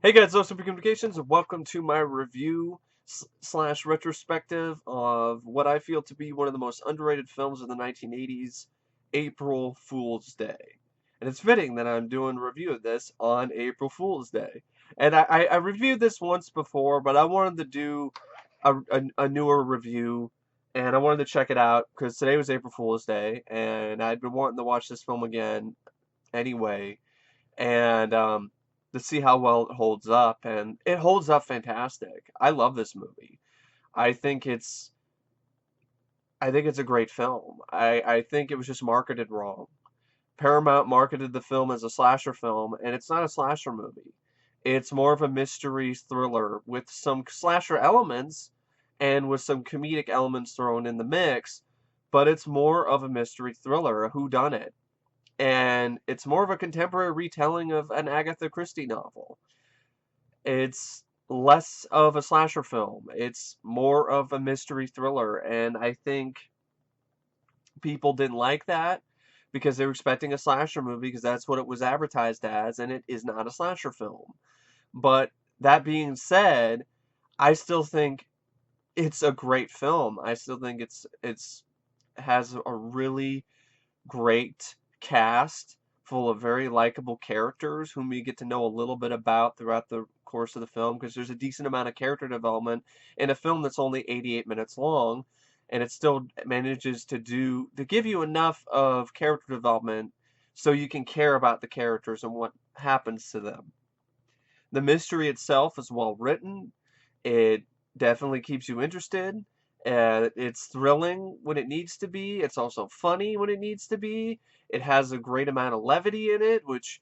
Hey guys, Super Communications, and welcome to my review slash retrospective of what I feel to be one of the most underrated films of the 1980s, April Fool's Day. And it's fitting that I'm doing a review of this on April Fool's Day. And I reviewed this once before, but I wanted to do a newer review, and I wanted to check it out because today was April Fool's Day, and I'd been wanting to watch this film again anyway and to see how well it holds up, and it holds up fantastic. I love this movie. I think it's I think it's a great film. I think it was just marketed wrong. Paramount marketed the film as a slasher film, and it's not a slasher movie. It's more of a mystery thriller with some slasher elements and with some comedic elements thrown in the mix, but it's more of a mystery thriller, a whodunit, and it's more of a contemporary retelling of an Agatha Christie novel. It's less of a slasher film. It's more of a mystery thriller, and I think people didn't like that because they were expecting a slasher movie because that's what it was advertised as, and it is not a slasher film. But that being said, I still think it's a great film. I still think it's has a really great cast full of very likable characters whom we get to know a little bit about throughout the course of the film because there's a decent amount of character development in a film that's only 88 minutes long, and it still manages to give you enough of character development so you can care about the characters and what happens to them. The mystery itself is well written. It definitely keeps you interested. It's thrilling when it needs to be. It's also funny when it needs to be. It has a great amount of levity in it, which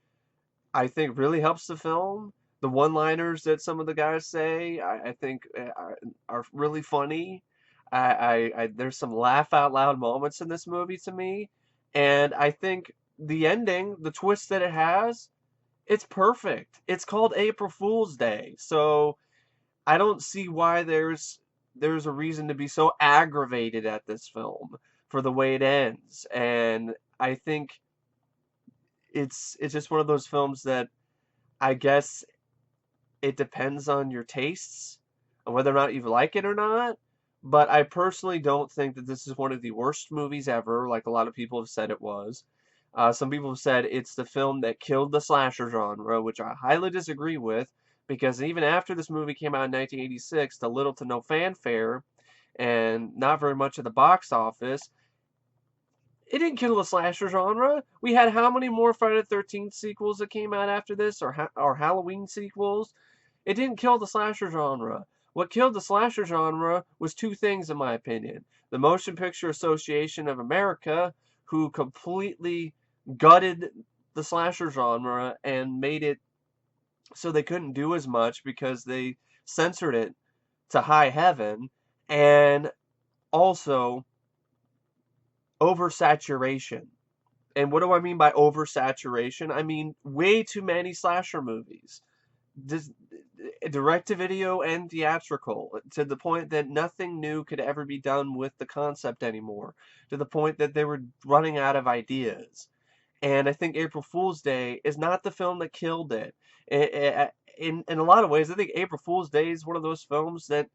I think really helps the film. The one-liners that some of the guys say, I think are really funny. There's some laugh out loud moments in this movie to me, and I think the ending, the twist that it has, it's perfect. It's called April Fool's Day, so I don't see why there's a reason to be so aggravated at this film for the way it ends. And I think it's just one of those films that I guess it depends on your tastes and whether or not you like it or not. But I personally don't think that this is one of the worst movies ever, like a lot of people have said it was. Some people have said it's the film that killed the slasher genre, which I highly disagree with, because even after this movie came out in 1986, to little to no fanfare and not very much at the box office, it didn't kill the slasher genre. We had how many more Friday the 13th sequels that came out after this, or Halloween sequels? It didn't kill the slasher genre. What killed the slasher genre was two things, in my opinion. The Motion Picture Association of America, who completely gutted the slasher genre and made it so they couldn't do as much because they censored it to high heaven, and also oversaturation. And what do I mean by oversaturation? I mean way too many slasher movies. Dis- Direct to video and theatrical, to the point that nothing new could ever be done with the concept anymore, to the point that they were running out of ideas. And I think April Fool's Day is not the film that killed it. In a lot of ways, I think April Fool's Day is one of those films that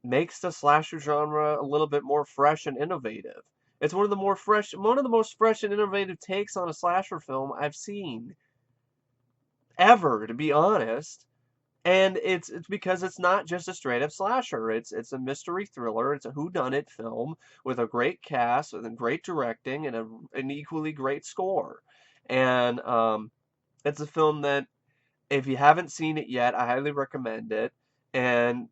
makes the slasher genre a little bit more fresh and innovative. It's one of the most fresh and innovative takes on a slasher film I've seen ever, to be honest. And it's because it's not just a straight up slasher. It's a mystery thriller. It's a whodunit film with a great cast, with a great directing, and an equally great score. And it's a film that if you haven't seen it yet, I highly recommend it. And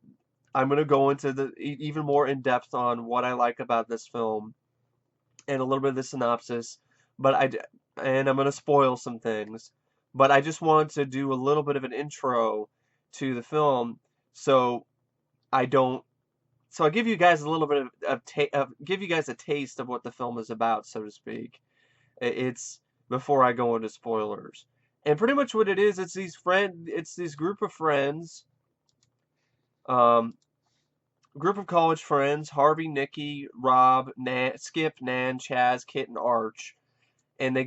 I'm gonna go into the even more in depth on what I like about this film and a little bit of the synopsis. But and I'm gonna spoil some things. But I just wanted to do a little bit of an intro to the film, so I don't. So I give you guys a little bit give you guys a taste of what the film is about, so to speak. It's before I go into spoilers. And pretty much what it is, it's these um, group of college friends, Harvey, Nikki, Rob, Skip, Nan, Chaz, Kit, and Arch, and they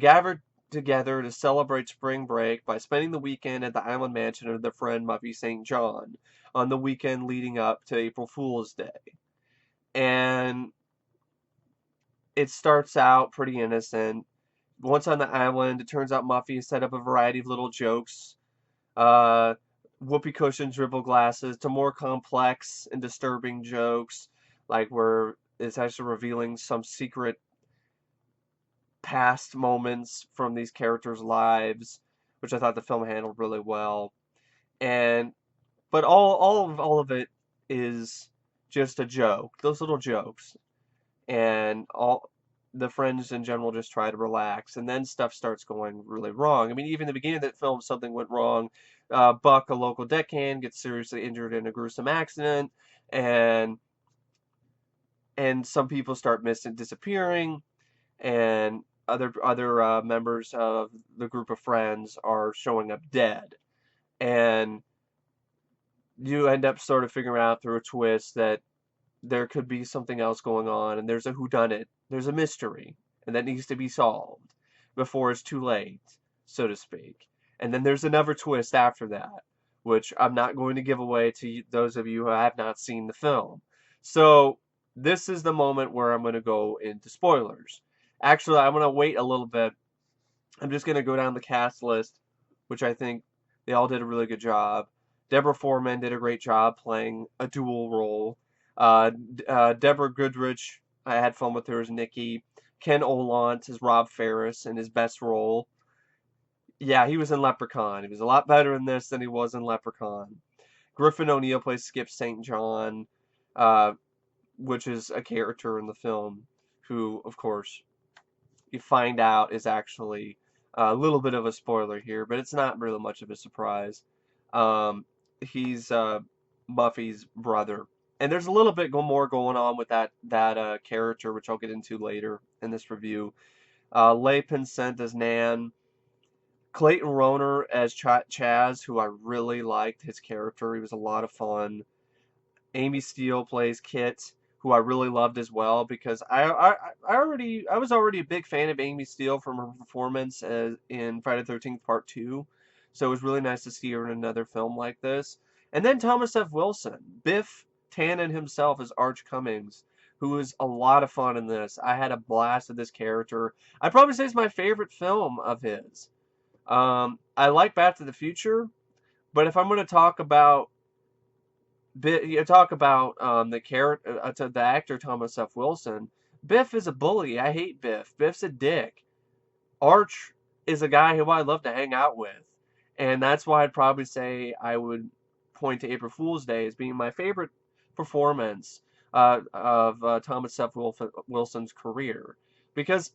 together to celebrate spring break by spending the weekend at the island mansion of their friend Muffy St. John on the weekend leading up to April Fool's Day. And it starts out pretty innocent. Once on the island, it turns out Muffy has set up a variety of little jokes, uh, whoopee cushion dribble glasses, to more complex and disturbing jokes, like where it's actually revealing some secret past moments from these characters' lives, which I thought the film handled really well. And but all of it is just a joke. Those little jokes, and all the friends in general just try to relax, and then stuff starts going really wrong. I mean, even in the beginning of that film, something went wrong. Buck, a local deckhand, gets seriously injured in a gruesome accident, and some people start missing, disappearing, and other members of the group of friends are showing up dead, and you end up sort of figuring out through a twist that there could be something else going on, and there's a whodunit, there's a mystery, and that needs to be solved before it's too late, so to speak. And then there's another twist after that, which I'm not going to give away to those of you who have not seen the film. So this is the moment where I'm going to go into spoilers. Actually, I'm going to wait a little bit. I'm just going to go down the cast list, which I think they all did a really good job. Deborah Foreman did a great job playing a dual role. Deborah Goodrich, I had fun with her as Nikki. Ken Olandt as Rob Ferris in his best role. Yeah, he was in Leprechaun. He was a lot better in this than he was in Leprechaun. Griffin O'Neal plays Skip St. John, uh, which is a character in the film who, of course, you find out is actually a little bit of a spoiler here, but it's not really much of a surprise. He's Muffy's brother. And there's a little bit more going on with that character, which I'll get into later in this review. Leah Pinsent as Nan. Clayton Rohner as Chaz, who I really liked his character. He was a lot of fun. Amy Steele plays Kit, who I really loved as well, because I was already a big fan of Amy Steele from her performance in Friday the 13th Part 2. So it was really nice to see her in another film like this. And then Thomas F. Wilson, Biff Tannen himself as Arch Cummings, who was a lot of fun in this. I had a blast with this character. I'd probably say it's my favorite film of his. I like Back to the Future, but if I'm going to talk about the actor Thomas F. Wilson, Biff is a bully. I hate Biff. Biff's a dick. Arch is a guy who I love to hang out with, and that's why I'd probably say I would point to April Fool's Day as being my favorite performance of Thomas F. Wilson's career, because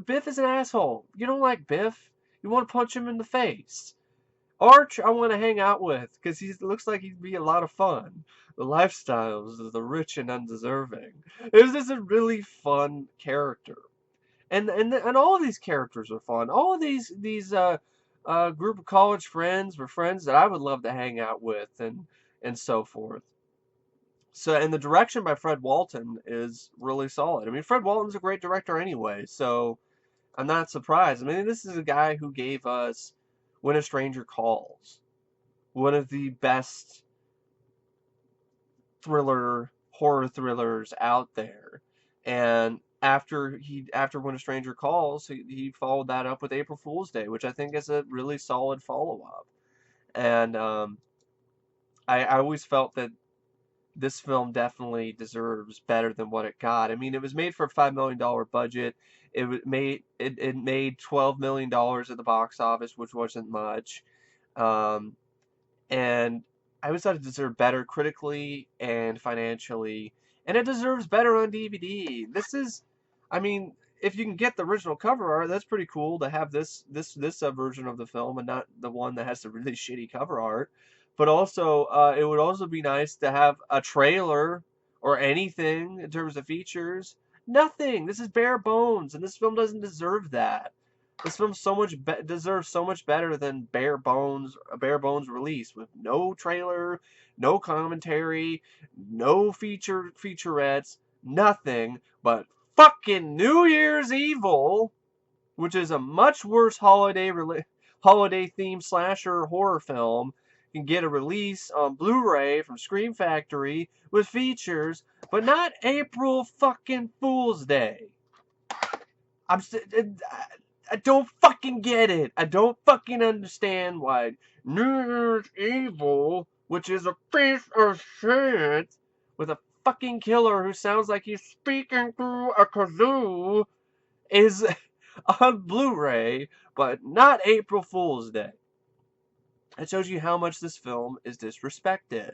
Biff is an asshole. You don't like Biff, you want to punch him in the face. Arch, I want to hang out with because he looks like he'd be a lot of fun. The lifestyles of the rich and undeserving. It was just a really fun character, and all of these characters are fun. All of these group of college friends were friends that I would love to hang out with, and so forth. So, and the direction by Fred Walton is really solid. I mean, Fred Walton's a great director anyway, so I'm not surprised. I mean, this is a guy who gave us When a Stranger Calls, one of the best horror thrillers out there. And after When a Stranger Calls, he followed that up with April Fool's Day, which I think is a really solid follow-up. And I always felt that this film definitely deserves better than what it got. I mean, it was made for a $5 million budget. It made $12 million at the box office, which wasn't much. And I always thought it deserved better critically and financially, and it deserves better on DVD. I mean, if you can get the original cover art, that's pretty cool to have this version of the film and not the one that has the really shitty cover art. But also, it would also be nice to have a trailer or anything in terms of features. Nothing. This is bare bones, and this film doesn't deserve that. This film deserves so much better than a bare bones release with no trailer, no commentary, no featurettes, nothing but fucking New Year's Evil which is a much worse holiday-themed slasher horror film, can get a release on Blu-ray from Scream Factory with features, but not April fucking Fool's Day. I'm I don't fucking get it. I don't fucking understand why New Year's Evil, which is a piece of shit with a fucking killer who sounds like he's speaking through a kazoo, is on Blu-ray, but not April Fool's Day. It shows you how much this film is disrespected.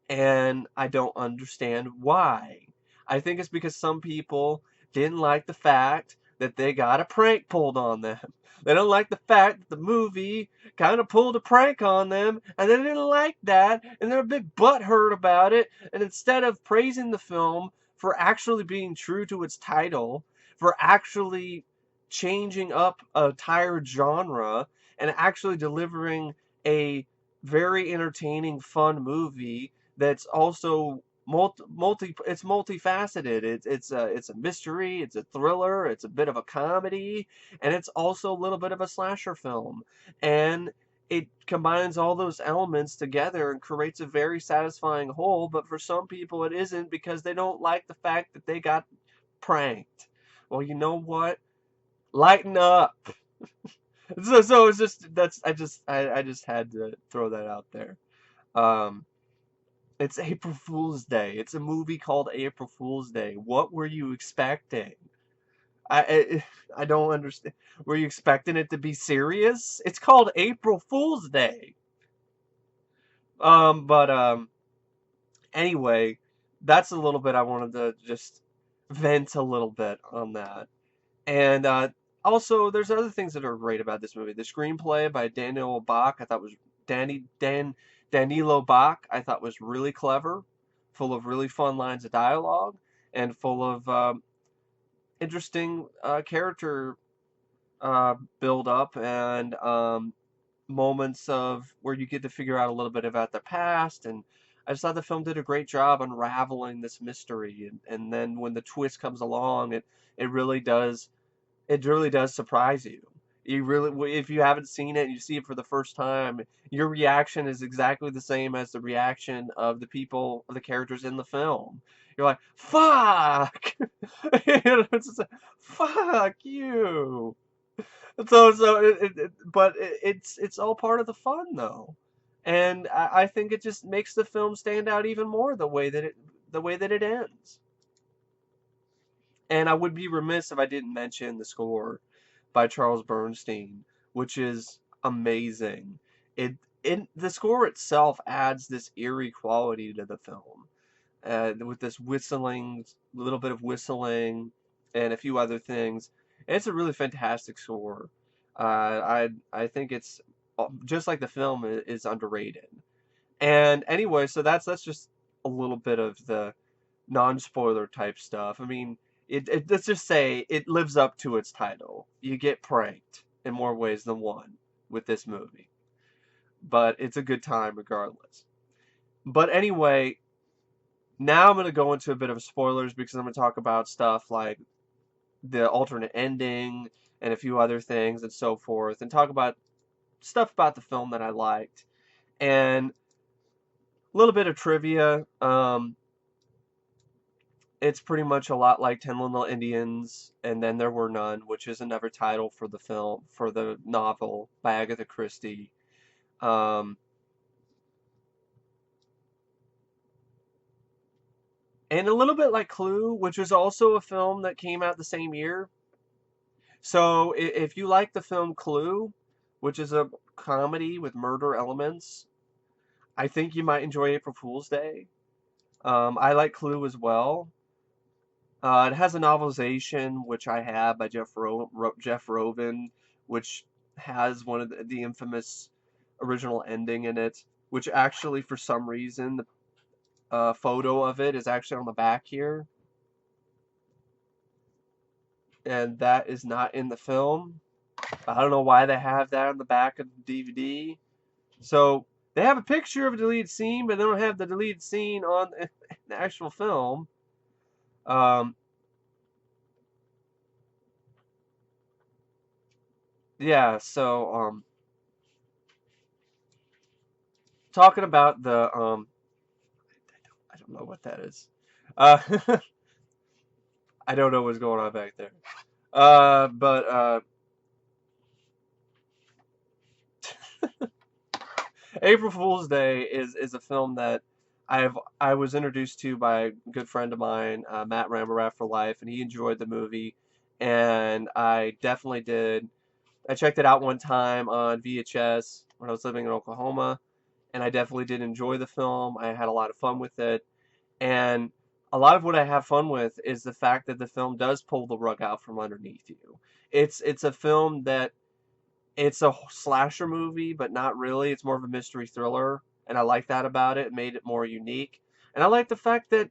And I don't understand why. I think it's because some people didn't like the fact that they got a prank pulled on them. They don't like the fact that the movie kind of pulled a prank on them, and they didn't like that, and they're a bit butthurt about it. And instead of praising the film for actually being true to its title, for actually changing up a entire genre, and actually delivering a very entertaining, fun movie that's also it's multifaceted. It's a mystery, it's a thriller, it's a bit of a comedy, and it's also a little bit of a slasher film. And it combines all those elements together and creates a very satisfying whole, but for some people it isn't because they don't like the fact that they got pranked. Well, you know what? Lighten up. So it's just I just had to throw that out there. Um It's April Fool's Day. It's a movie called April Fool's Day. What were you expecting? I don't understand. Were you expecting it to be serious? It's called April Fool's Day. But anyway, that's a little bit I wanted to just vent a little bit on that. And also, there's other things that are great about this movie. The screenplay by Daniel Bach, I thought was Danilo Bach, I thought was really clever, full of really fun lines of dialogue, and full of interesting character build up and moments of where you get to figure out a little bit about the past. And I just thought the film did a great job unraveling this mystery. And then when the twist comes along, it really does it really does surprise you. You really, if you haven't seen it and you see it for the first time, your reaction is exactly the same as the reaction of the people, of the characters in the film. You're like, "Fuck!" It's just like, "Fuck you!" It's all part of the fun though, and I think it just makes the film stand out even more the way that it ends. And I would be remiss if I didn't mention the score by Charles Bernstein, which is amazing. The score itself adds this eerie quality to the film, with this whistling, little bit of whistling, and a few other things. And it's a really fantastic score. I think it's just like the film is underrated. And anyway, so that's just a little bit of the non-spoiler type stuff. I mean, let's just say it lives up to its title. You get pranked in more ways than one with this movie, but it's a good time regardless. But anyway, now I'm going to go into a bit of spoilers because I'm going to talk about stuff like the alternate ending and a few other things and so forth, and talk about stuff about the film that I liked and a little bit of trivia. It's pretty much a lot like Ten Little Indians, and Then There Were None, which is another title for the film, for the novel by Agatha Christie. Um, and a little bit like Clue, which was also a film that came out the same year. So if you like the film Clue, which is a comedy with murder elements, I think you might enjoy April Fool's Day. I like Clue as well. It has a novelization, which I have by Jeff Roven, which has one of the infamous original ending in it, which actually, for some reason, the photo of it is actually on the back here, and that is not in the film. I don't know why they have that on the back of the DVD. So they have a picture of a deleted scene, but they don't have the deleted scene on the actual film. Um, yeah, so talking about the I don't know what that is. Uh I don't know what's going on back there. But April Fool's Day is a film that I was introduced to by a good friend of mine, Matt Rambarat for Life, and he enjoyed the movie, and I definitely did. I checked it out one time on VHS when I was living in Oklahoma, and I definitely did enjoy the film. I had a lot of fun with it, and a lot of what I have fun with is the fact that the film does pull the rug out from underneath you. It's a film that it's a slasher movie, but not really. It's more of a mystery thriller, and I like that about it. It made it more unique. And I like the fact that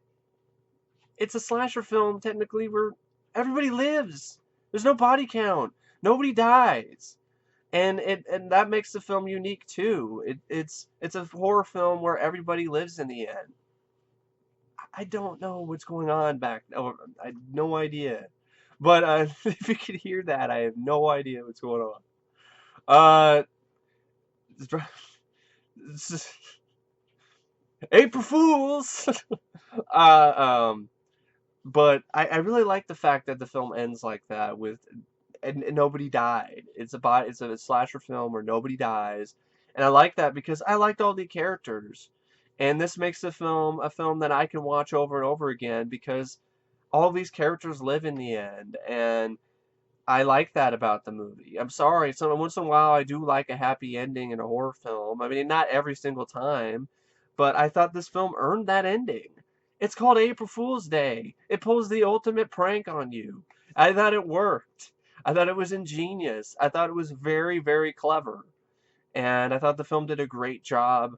it's a slasher film technically where everybody lives. There's no body count. Nobody dies. And that makes the film unique too. It's a horror film where everybody lives in the end. I don't know what's going on back. Oh, I have no idea. But if you could hear that, I have no idea what's going on. Uh, April Fools. uh, um, but I really like the fact that the film ends like that with and nobody died. It's a slasher film where nobody dies, and I like that because I liked all the characters, and this makes the film a film that I can watch over and over again because all these characters live in the end, and I like that about the movie. I'm sorry, so once in a while I do like a happy ending in a horror film. I mean, not every single time, but I thought this film earned that ending. It's called April Fool's Day. It pulls the ultimate prank on you. I thought it worked. I thought it was ingenious. I thought it was very, very clever. And I thought the film did a great job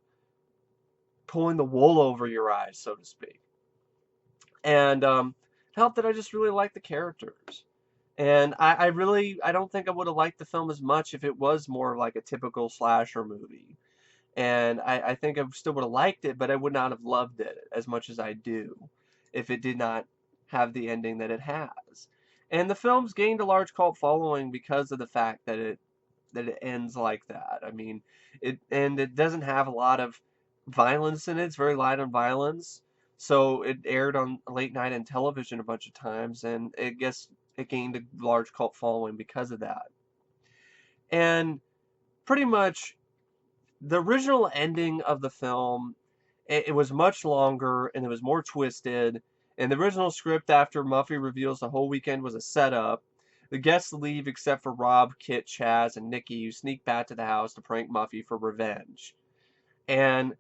pulling the wool over your eyes, so to speak. And it helped that I just really liked the characters. And I don't think I would have liked the film as much if it was more like a typical slasher movie. And I think I still would have liked it, but I would not have loved it as much as I do if it did not have the ending that it has. And the film's gained a large cult following because of the fact that it ends like that. I mean, it doesn't have a lot of violence in it. It's very light on violence. So it aired on late night and television a bunch of times, and it gained a large cult following because of that. And pretty much the original ending of the film, it was much longer and it was more twisted. In the original script, after Muffy reveals the whole weekend was a setup, the guests leave except for Rob, Kit, Chaz, and Nikki, who sneak back to the house to prank Muffy for revenge. And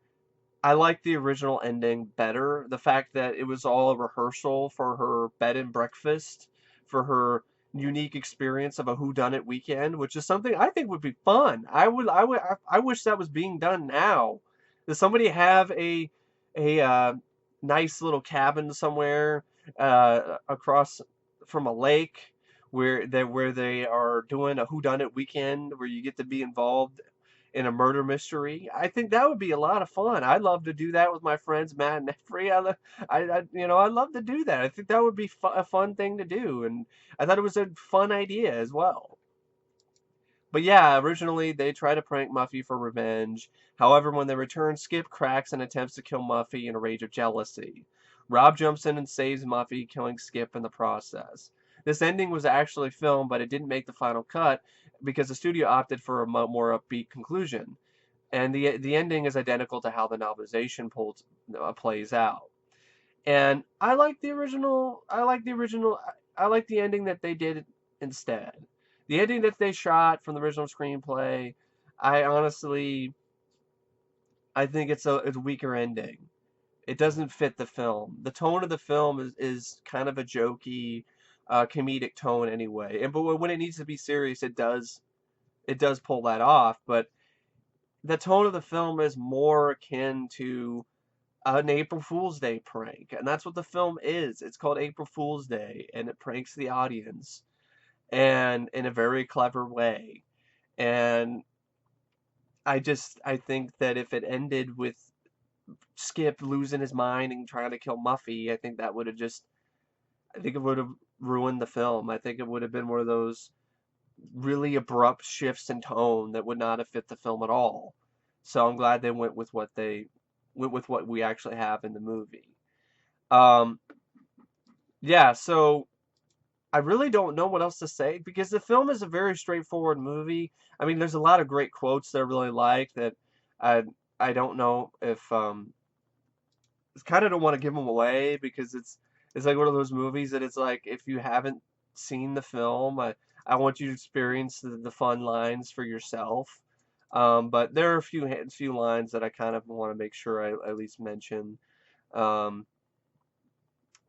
I like the original ending better. The fact that it was all a rehearsal for her bed and breakfast, for her unique experience of a whodunit weekend, which is something I think would be fun. I wish that was being done now. Does somebody have a nice little cabin somewhere across from a lake where they are doing a whodunit weekend where you get to be involved in a murder mystery? I think that would be a lot of fun. I'd love to do that with my friends Matt and Free. I'd love to do that. I think that would be a fun thing to do, and I thought it was a fun idea as well. But yeah, originally they try to prank Muffy for revenge. However, when they return, Skip cracks and attempts to kill Muffy in a rage of jealousy. Rob jumps in and saves Muffy, killing Skip in the process. This ending was actually filmed, but it didn't make the final cut because the studio opted for a more upbeat conclusion. And the ending is identical to how the novelization plays out. And I like the original. I like the original. I like the ending that they did instead. The ending that they shot from the original screenplay. I honestly, I think it's a weaker ending. It doesn't fit the film. The tone of the film is kind of a jokey, comedic tone anyway. And but when it needs to be serious, it does pull that off. But the tone of the film is more akin to an April Fool's Day prank, and that's what the film is. It's called April Fool's Day, and it pranks the audience, and in a very clever way. And I think that if it ended with Skip losing his mind and trying to kill Muffy, I think it would have ruined the film. I think it would have been one of those really abrupt shifts in tone that would not have fit the film at all. So I'm glad they went with what we actually have in the movie. Um, yeah, so I really don't know what else to say because the film is a very straightforward movie. I mean, there's a lot of great quotes that I really like that I I don't know if I kind of don't want to give them away because it's like one of those movies that it's like if you haven't seen the film, I want you to experience the fun lines for yourself. But there are a few lines that I kind of want to make sure I at least mention. Um,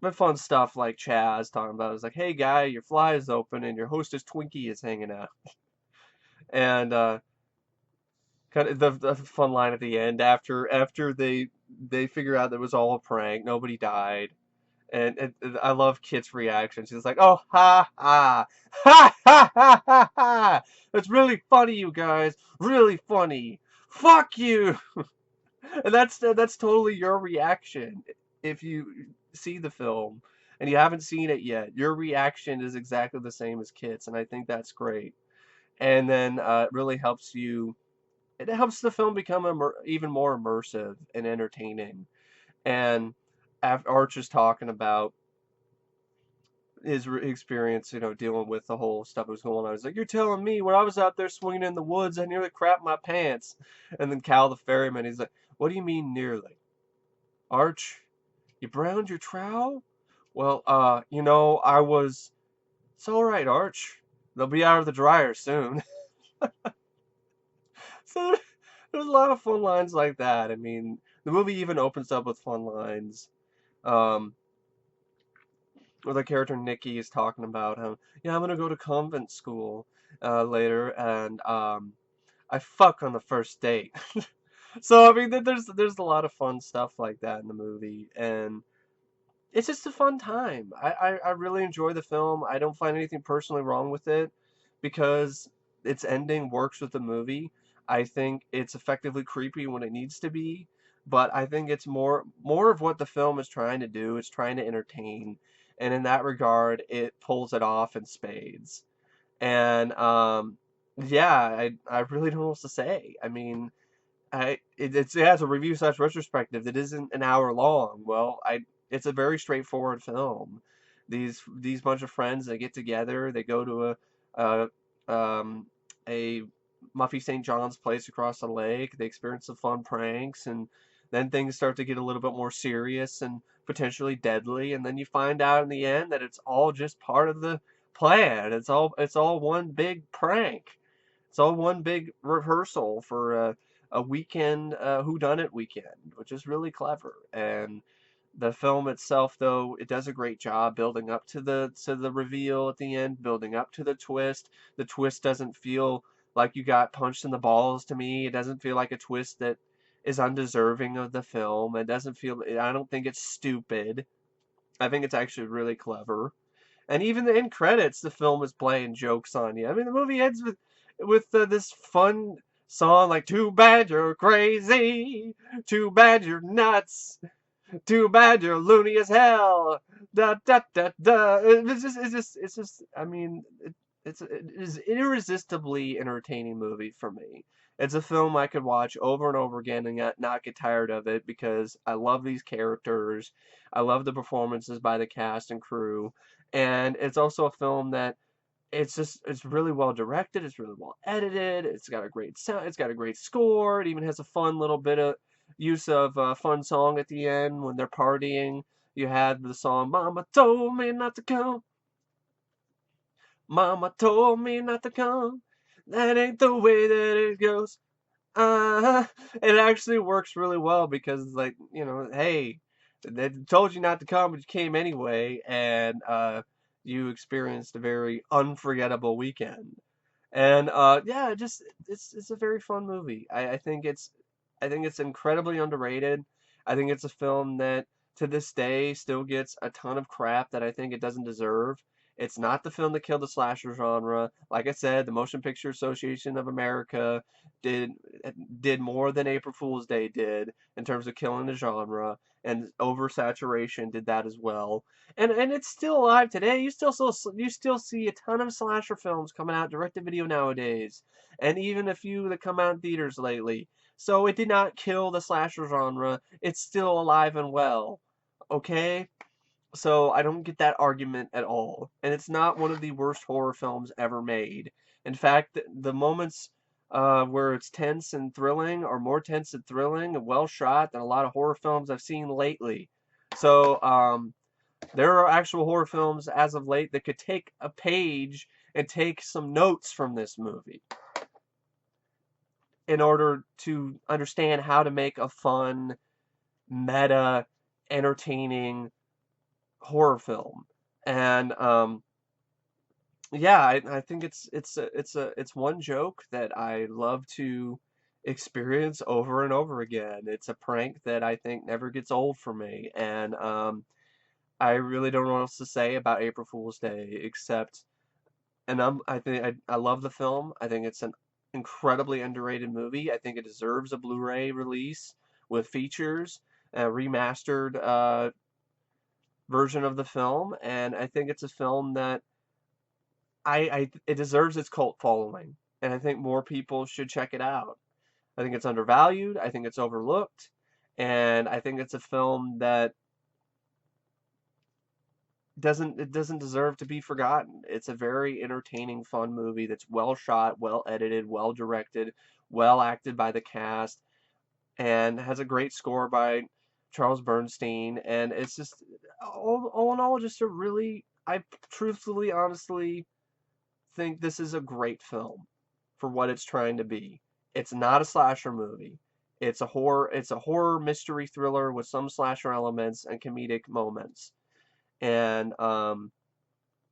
but fun stuff like Chaz talking about is like, "Hey guy, your fly is open and your hostess Twinkie is hanging out," and kind of the fun line at the end after they figure out that it was all a prank, nobody died. And I love Kit's reaction. She's like, "Oh, ha, ha, ha, ha, ha, ha, ha! It's really funny, you guys. Really funny. Fuck you!" And that's totally your reaction if you see the film and you haven't seen it yet. Your reaction is exactly the same as Kit's, and I think that's great. And then it really helps you. It helps the film become even more immersive and entertaining. And Arch is talking about his experience, dealing with the whole stuff that was going on. He's like, "You're telling me when I was out there swinging in the woods, I nearly crapped my pants." And then Cal the ferryman, he's like, "What do you mean nearly? Arch, you browned your trowel?" "Well, I was." "It's all right, Arch. They'll be out of the dryer soon." So there's a lot of fun lines like that. I mean, the movie even opens up with fun lines. Um, where the character Nikki is talking about how, "Yeah, I'm gonna go to convent school later, and I fuck on the first date." So I mean, there's a lot of fun stuff like that in the movie, and it's just a fun time. I really enjoy the film. I don't find anything personally wrong with it because its ending works with the movie. I think it's effectively creepy when it needs to be, but I think it's more of what the film is trying to do. It's trying to entertain, and in that regard, it pulls it off in spades. And yeah, I really don't know what else to say. I mean, it has a review slash retrospective that isn't an hour long. Well, it's a very straightforward film. These bunch of friends, they get together, they go to a um a Muffy St. John's place across the lake. They experience some fun pranks, and then things start to get a little bit more serious and potentially deadly. And then you find out in the end that it's all just part of the plan. It's all one big prank. It's all one big rehearsal for a weekend whodunit weekend, which is really clever. And the film itself, though, it does a great job building up to the reveal at the end, building up to the twist. The twist doesn't feel like you got punched in the balls to me. It doesn't feel like a twist that is undeserving of the film. It doesn't feel. I don't think it's stupid. I think it's actually really clever. And even the end credits, the film is playing jokes on you. I mean, the movie ends with this fun song like "Too bad you're crazy, too bad you're nuts, too bad you're loony as hell." Da da da da. It's just. I mean, it is an irresistibly entertaining movie for me. It's a film I could watch over and over again and not get tired of it because I love these characters. I love the performances by the cast and crew, and it's also a film that it's really well directed, it's really well edited, it's got a great sound, it's got a great score, it even has a fun little bit of use of a fun song at the end when they're partying. You had the song "Mama told me not to come, Mama told me not to come, that ain't the way that it goes." It actually works really well because it's like, hey, they told you not to come, but you came anyway, and you experienced a very unforgettable weekend. And yeah, it's a very fun movie. I think it's incredibly underrated. I think it's a film that to this day still gets a ton of crap that I think it doesn't deserve. It's not the film that killed the slasher genre. Like I said, the Motion Picture Association of America did did more than April Fool's Day did in terms of killing the genre, and oversaturation did that as well. And it's still alive today. You still see a ton of slasher films coming out direct to video nowadays, and even a few that come out in theaters lately. So it did not kill the slasher genre. It's still alive and well. Okay? So I don't get that argument at all. And it's not one of the worst horror films ever made. In fact, the moments where it's tense and thrilling are more tense and thrilling and well shot than a lot of horror films I've seen lately. So there are actual horror films as of late that could take a page and take some notes from this movie in order to understand how to make a fun, meta, entertaining horror film. And yeah, I think it's one joke that I love to experience over and over again. It's a prank that I think never gets old for me, and I really don't know what else to say about April Fool's Day except, and I think I love the film. I think it's an incredibly underrated movie. I think it deserves a Blu-ray release with features, a remastered version of the film, and I think it's a film that it deserves its cult following, and I think more people should check it out. I think it's undervalued. I think it's overlooked, and I think it's a film that doesn't deserve to be forgotten. It's a very entertaining, fun movie that's well shot, well edited, well directed, well acted by the cast, and has a great score by Charles Bernstein. And it's just all in all, just a really, I truthfully, honestly think this is a great film for what it's trying to be. It's not a slasher movie. It's a horror mystery thriller with some slasher elements and comedic moments. And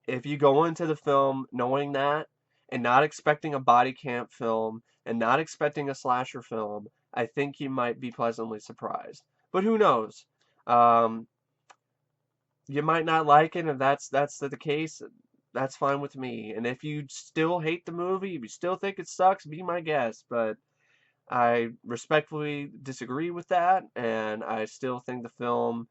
if you go into the film knowing that and not expecting a body count film and not expecting a slasher film, I think you might be pleasantly surprised. But who knows? Um, you might not like it, and that's the case. That's fine with me. And if you still hate the movie, if you still think it sucks, be my guest. But I respectfully disagree with that, and I still think the film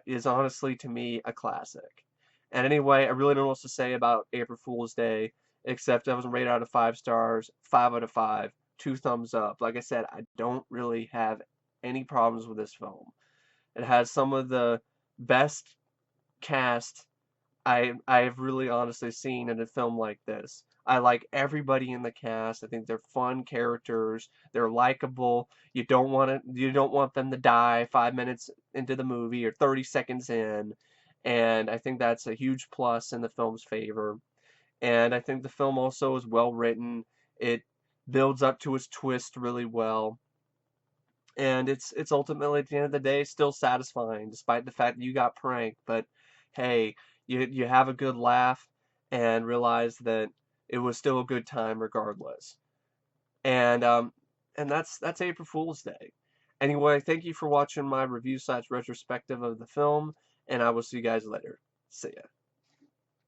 is honestly to me a classic. And anyway, I really don't know what to say about April Fool's Day, except I was rated out of 5 stars, 5 out of 5, 2 thumbs up. Like I said, I don't really have any problems with this film. It has some of the best cast I've really honestly seen in a film like this. I like everybody in the cast. I think they're fun characters. They're likable. You don't want them to die 5 minutes into the movie or 30 seconds in. And I think that's a huge plus in the film's favor. And I think the film also is well written. It builds up to its twist really well. And it's ultimately at the end of the day still satisfying, despite the fact that you got pranked. But hey, you have a good laugh and realize that it was still a good time regardless. And that's April Fool's Day. Anyway, thank you for watching my review / retrospective of the film, and I will see you guys later. See ya.